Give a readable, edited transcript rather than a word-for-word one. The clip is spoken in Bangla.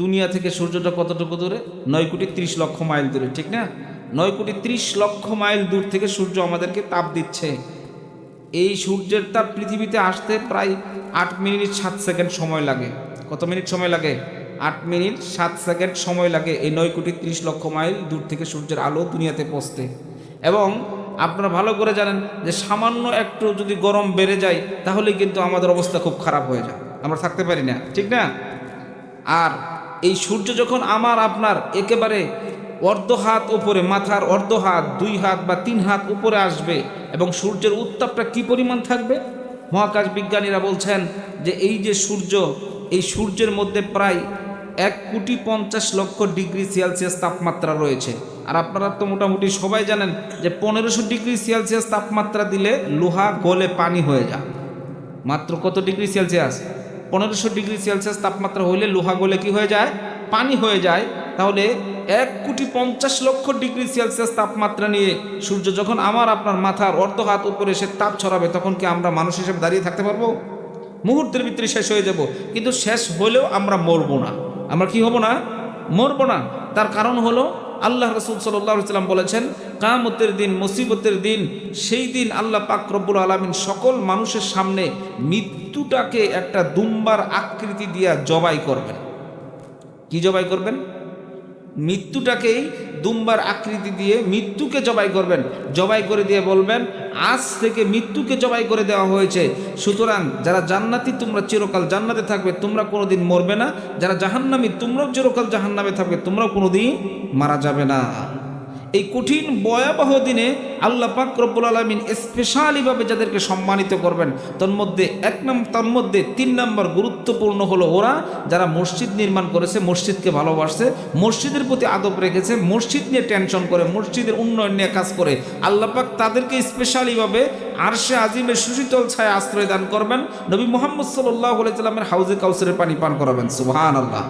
দুনিয়া থেকে সূর্যটা কতটুকু দূরে? 9,30,00,000 মাইল দূরে, ঠিক না? 9,30,00,000 মাইল দূর থেকে সূর্য আমাদেরকে তাপ দিচ্ছে। এই সূর্যের তাপ পৃথিবীতে আসতে প্রায় 8 মিনিট 7 সেকেন্ড সময় লাগে। কত মিনিট সময় লাগে? 8 মিনিট 7 সেকেন্ড সময় লাগে এই 9,30,00,000 মাইল দূর থেকে সূর্যের আলো দুনিয়াতে পৌঁছতে। এবং আপনারা ভালো করে জানেন যে সামান্য একটু যদি গরম বেড়ে যায় তাহলে কিন্তু আমাদের অবস্থা খুব খারাপ হয়ে যায়, আমরা থাকতে পারি না, ঠিক না? আর এই সূর্য যখন আমার আপনার একেবারে অর্ধ হাত উপরে, মাথার অর্ধ হাত, 2 হাত বা 3 হাত উপরে আসবে এবং সূর্যের উত্তাপটা কি পরিমাণ থাকবে? মহাকাশ বিজ্ঞানীরা বলছেন যে এই যে সূর্য, এই সূর্যের মধ্যে প্রায় 1,50,00,000 ডিগ্রি সেলসিয়াস তাপমাত্রা রয়েছে। আর আপনারা তো মোটামুটি সবাই জানেন যে 1500 ডিগ্রি সেলসিয়াস তাপমাত্রা দিলে লোহা গলে পানি হয়ে যায়। মাত্র কত ডিগ্রি সেলসিয়াস? 1500 ডিগ্রি সেলসিয়াস তাপমাত্রা হইলে লোহা গলে কি হয়ে যায়? পানি হয়ে যায়। তাহলে 1,50,00,000 ডিগ্রি সেলসিয়াস তাপমাত্রা নিয়ে সূর্য যখন আমার আপনার মাথার অর্ধ হাত উপরে এসে তাপ ছড়াবে, তখন কি আমরা মানুষ হিসেবে দাঁড়িয়ে থাকতে পারবো? মুহূর্তের ভিতরে শেষ হয়ে যাব। কিন্তু শেষ হলেও আমরা মরবো না। আমরা কি হব না? মরবো না। তার কারণ হলো আল্লাহ রাসূল সাল্লাল্লাহু আলাইহি ওয়াসাল্লাম বলেছেন, কিয়ামতের দিন, মুসিবতের দিন, সেই দিন আল্লাহ পাক রব্বুল আলামিন সকল মানুষের সামনে মৃত্যুটাকে একটা দুম্বার আকৃতি দিয়া জবাই করবেন। কি জবাই করবেন? মৃত্যুটাকেই দুম্বার আকৃতি দিয়ে মৃত্যুকে জবাই করবেন। জবাই করে দিয়ে বলবেন, আজ থেকে মৃত্যুকে জবাই করে দেওয়া হয়েছে, সুতরাং যারা জান্নাতি তোমরা চিরকাল জান্নাতে থাকবে, তোমরা কোনোদিন মরবে না। যারা জাহান্নামী তোমরাও চিরকাল জাহান্নামে থাকবে, তোমরাও কোনোদিন মারা যাবে না। এই কঠিন ভয়াবহ দিনে আল্লাহ পাক রব্বুল আলামিন স্পেশালিভাবে যাদেরকে সম্মানিত করবেন, তার মধ্যে 3 নম্বর গুরুত্বপূর্ণ হলো ওরা যারা মসজিদ নির্মাণ করেছে, মসজিদকে ভালোবাসে, মসজিদের প্রতি আদব রেখেছে, মসজিদ নিয়ে টেনশন করে, মসজিদের উন্নয়ন নিয়ে কাজ করে। আল্লাহ পাক তাদেরকে স্পেশালিভাবে আরশে আজিমের সুশীতল ছায়া আশ্রয় দান করবেন। নবী মুহাম্মদ সাল্লাল্লাহু আলাইহি ওয়াসাল্লামের হাউজে কাউসারের পানি পান করাবেন। সুবহানাল্লাহ।